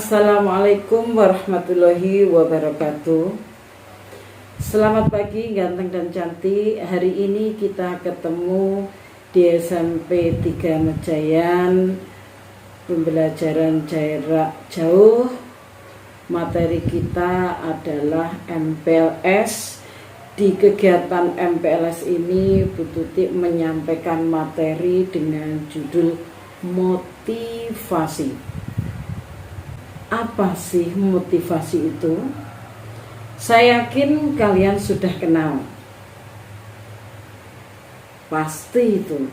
Assalamualaikum warahmatullahi wabarakatuh. Selamat pagi ganteng dan cantik. Hari ini kita ketemu di SMP 3 Mejayan, pembelajaran jarak jauh. Materi kita adalah MPLS. Di kegiatan MPLS ini Bu Tuti menyampaikan materi dengan judul motivasi. Apa sih motivasi itu? Saya yakin kalian sudah kenal. Pasti itu.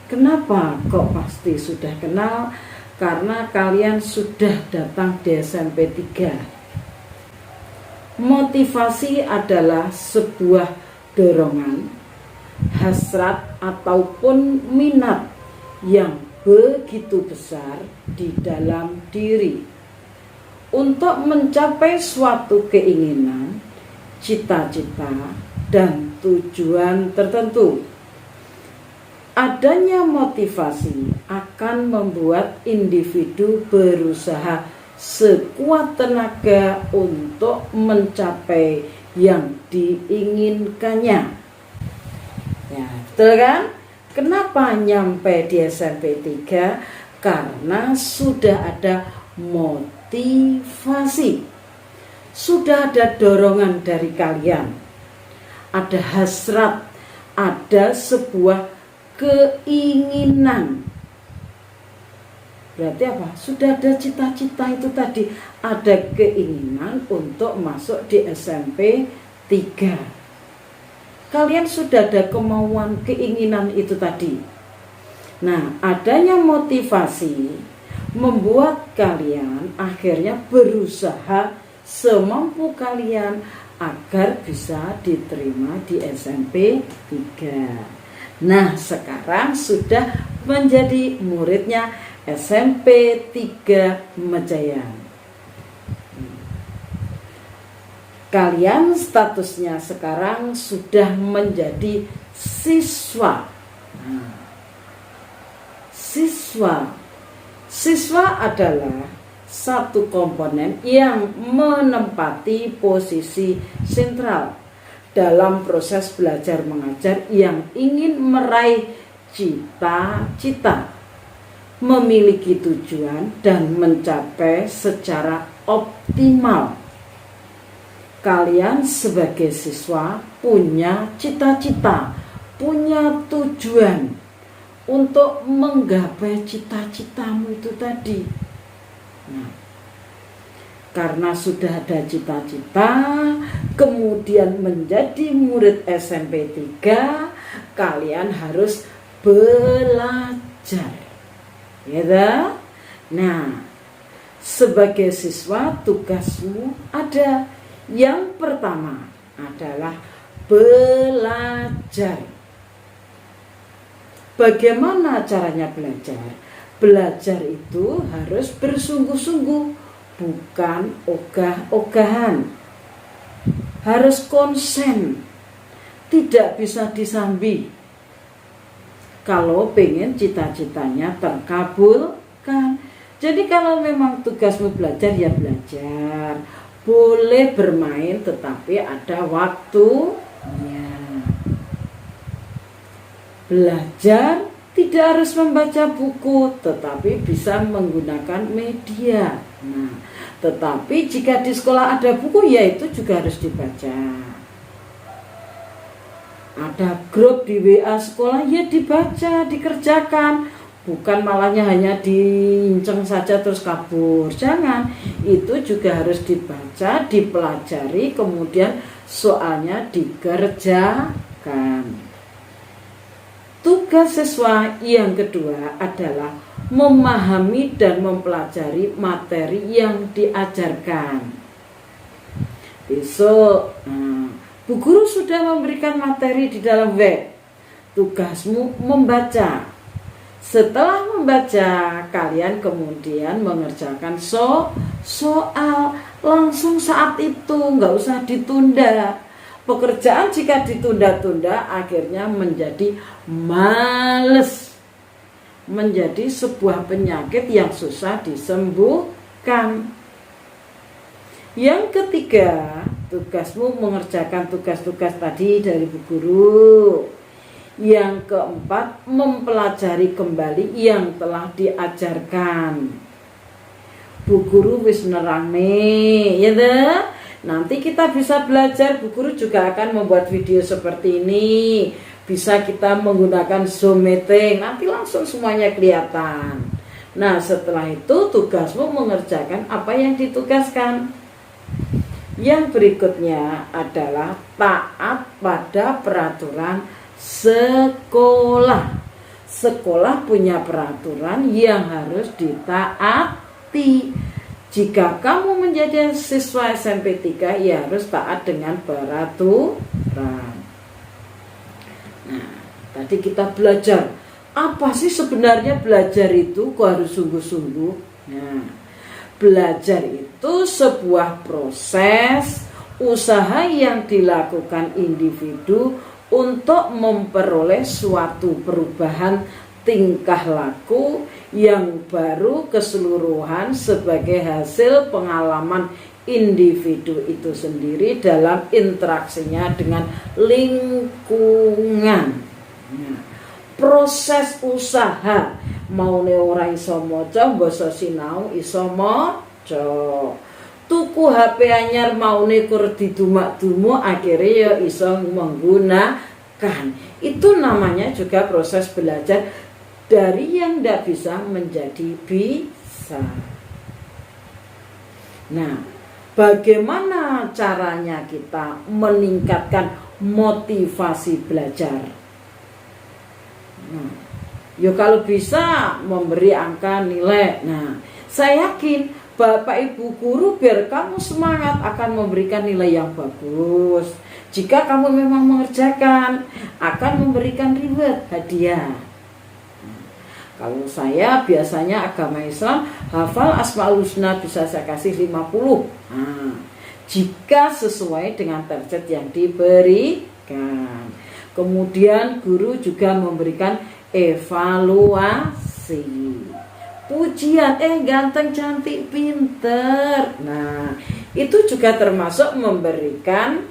Kenapa kok pasti sudah kenal? Karena kalian sudah datang di SMP 3. Motivasi adalah sebuah dorongan, hasrat ataupun minat yang begitu besar di dalam diri untuk mencapai suatu keinginan, cita-cita, dan tujuan tertentu. Adanya motivasi akan membuat individu berusaha sekuat tenaga untuk mencapai yang diinginkannya. Ya, betul kan? Kenapa nyampe di SMP 3? Karena sudah ada motivasi, sudah ada dorongan dari kalian, ada hasrat, ada sebuah keinginan. Berarti apa? Sudah ada cita-cita itu tadi, ada keinginan untuk masuk di SMP 3. Kalian sudah ada kemauan, keinginan itu tadi. Nah, adanya motivasi membuat kalian akhirnya berusaha semampu kalian agar bisa diterima di SMP 3. Nah, sekarang sudah menjadi muridnya SMP 3 Mejayan. Kalian statusnya sekarang sudah menjadi siswa. Nah, Siswa adalah satu komponen yang menempati posisi sentral dalam proses belajar mengajar yang ingin meraih cita-cita, memiliki tujuan, dan mencapai secara optimal. Kalian sebagai siswa punya cita-cita, punya tujuan untuk menggapai cita-citamu itu tadi. Nah, karena sudah ada cita-cita, kemudian menjadi murid SMP 3, kalian harus belajar. Ya, nah, sebagai siswa tugasmu ada. Yang pertama adalah belajar. Bagaimana caranya belajar? Belajar itu harus bersungguh-sungguh, bukan ogah-ogahan. Harus konsen, tidak bisa disambi. Kalau pengen cita-citanya terkabulkan. Jadi kalau memang tugasmu belajar, ya belajar. Boleh bermain, tetapi ada waktunya. Belajar tidak harus membaca buku, tetapi bisa menggunakan media. Nah, tetapi jika di sekolah ada buku, ya itu juga harus dibaca. Ada grup di WA sekolah, ya dibaca, dikerjakan. Bukan malahnya hanya diinceng saja terus kabur. Jangan, itu juga harus dibaca, dipelajari, kemudian soalnya dikerjakan. Tugas siswa yang kedua adalah memahami dan mempelajari materi yang diajarkan. Besok, Bu Guru sudah memberikan materi di dalam web. Tugasmu membaca. Setelah membaca, kalian kemudian mengerjakan soal langsung saat itu, nggak usah ditunda. Pekerjaan jika ditunda-tunda akhirnya menjadi males, menjadi sebuah penyakit yang susah disembuhkan. Yang ketiga, tugasmu mengerjakan tugas-tugas tadi dari Bu Guru. Yang keempat, mempelajari kembali yang telah diajarkan. Bu Guru wis nerang nih, ya deh. Nanti kita bisa belajar, Bu Guru juga akan membuat video seperti ini. Bisa kita menggunakan Zoom meeting, nanti langsung semuanya kelihatan. Nah, setelah itu tugasmu mengerjakan apa yang ditugaskan. Yang berikutnya adalah taat pada peraturan sekolah. Sekolah punya peraturan yang harus ditaati. Jika kamu menjadi siswa SMP 3, ya harus taat dengan peraturan. Nah, tadi kita belajar. Apa sih sebenarnya belajar itu? Kok harus sungguh-sungguh? Nah, belajar itu sebuah proses usaha yang dilakukan individu untuk memperoleh suatu perubahan tingkah laku yang baru keseluruhan sebagai hasil pengalaman individu itu sendiri dalam interaksinya dengan lingkungan. Nah, proses usaha mau ora iso maca basa sinau iso maca. Tuku HP anyar maune kur didumak-dumuk akhirnya ya iso menggunakan. Itu namanya juga proses belajar dari yang tidak bisa menjadi bisa. Nah, bagaimana caranya kita meningkatkan motivasi belajar? Nah, ya kalau bisa memberi angka nilai. Nah, saya yakin Bapak Ibu guru biar kamu semangat akan memberikan nilai yang bagus. Jika kamu memang mengerjakan, akan memberikan reward, hadiah. Kalau saya biasanya agama Islam, hafal Asmaul Husna bisa saya kasih 50. Nah, jika sesuai dengan target yang diberikan. Kemudian guru juga memberikan evaluasi. Pujian, ganteng, cantik, pinter. Nah, itu juga termasuk memberikan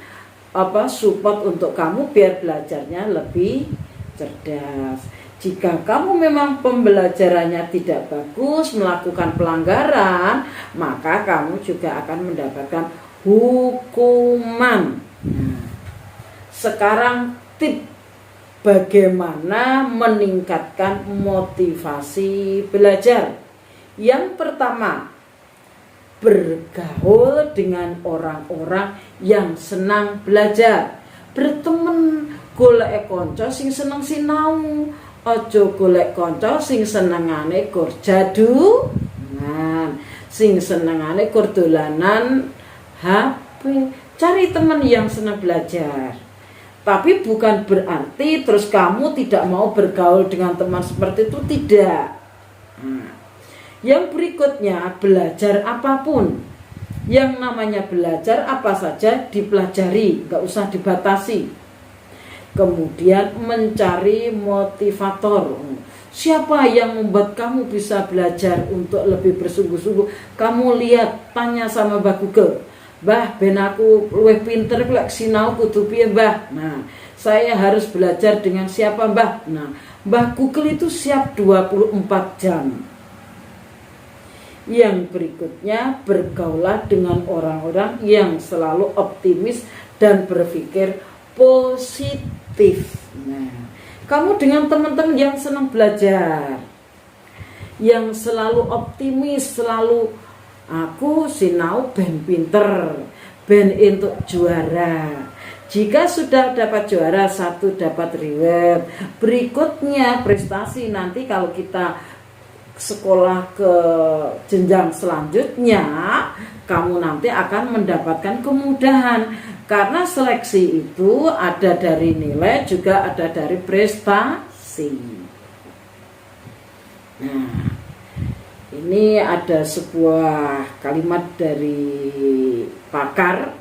support untuk kamu biar belajarnya lebih cerdas. Jika kamu memang pembelajarannya tidak bagus, melakukan pelanggaran, maka kamu juga akan mendapatkan hukuman. Nah, sekarang tip bagaimana meningkatkan motivasi belajar. Yang pertama, bergaul dengan orang-orang yang senang belajar. Berteman, golek kanca sing seneng sinau. Ojo golek kanca sing senengane kur jadungan, sing senengane kur dolanan HP. Cari teman yang senang belajar. Tapi bukan berarti terus kamu tidak mau bergaul dengan teman seperti itu, tidak. Nah, yang berikutnya, belajar apapun. Yang namanya belajar apa saja dipelajari, gak usah dibatasi. Kemudian mencari motivator. Siapa yang membuat kamu bisa belajar untuk lebih bersungguh-sungguh? Kamu lihat, tanya sama Mbah Google. Mbah, ben aku luwih pinter lek sinau kudu piye, Mbah? Nah, saya harus belajar dengan siapa, Mbah? Nah, Mbah Google itu siap 24 jam. Yang berikutnya, bergaulah dengan orang-orang yang selalu optimis dan berpikir positif. Nah, kamu dengan teman-teman yang senang belajar, yang selalu optimis, selalu aku sinau ben pinter, ben untuk juara. Jika sudah dapat juara 1 dapat reward. Berikutnya prestasi nanti kalau kita sekolah ke jenjang selanjutnya, kamu nanti akan mendapatkan kemudahan. Karena seleksi itu ada dari nilai, juga ada dari prestasi. Nah, ini ada sebuah kalimat dari pakar.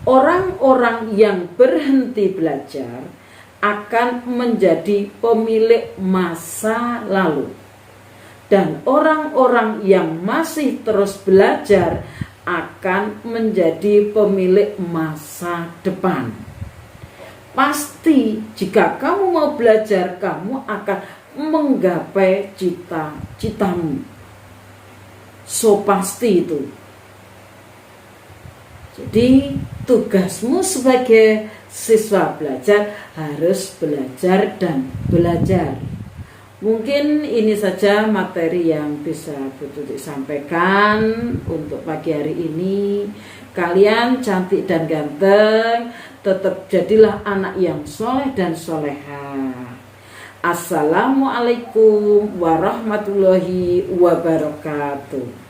Orang-orang yang berhenti belajar akan menjadi pemilik masa lalu. Dan orang-orang yang masih terus belajar akan menjadi pemilik masa depan. Pasti jika kamu mau belajar, kamu akan menggapai cita-citamu. So pasti itu. Jadi tugasmu sebagai siswa belajar harus belajar dan belajar. Mungkin ini saja materi yang bisa Bu Tuti sampaikan untuk pagi hari ini. Kalian cantik dan ganteng, tetap jadilah anak yang soleh dan soleha. Assalamualaikum warahmatullahi wabarakatuh.